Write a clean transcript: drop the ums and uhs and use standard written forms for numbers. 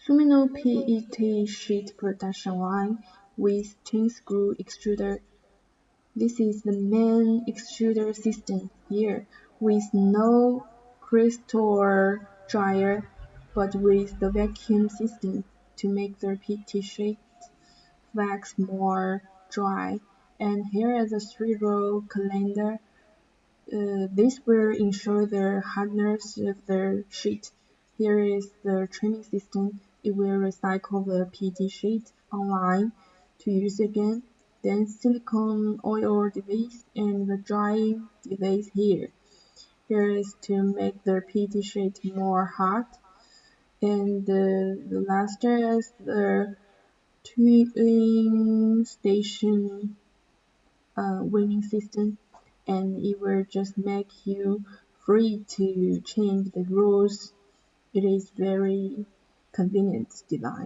Sumino PET sheet production line with 10-screw extruder. This is the main extruder system here, with no crystal dryer, but with the vacuum system to make the PET sheet wax more dry. And here is a 3-row calendar. This will ensure the hardness of the sheet. Here is the trimming system. It will recycle the PET sheet online to use again. Then silicone oil device and the drying device here. Here is to make the PET sheet more hard. And the last is the twinning station winning system, and it will just make you free to change the rules. It is very convenient design.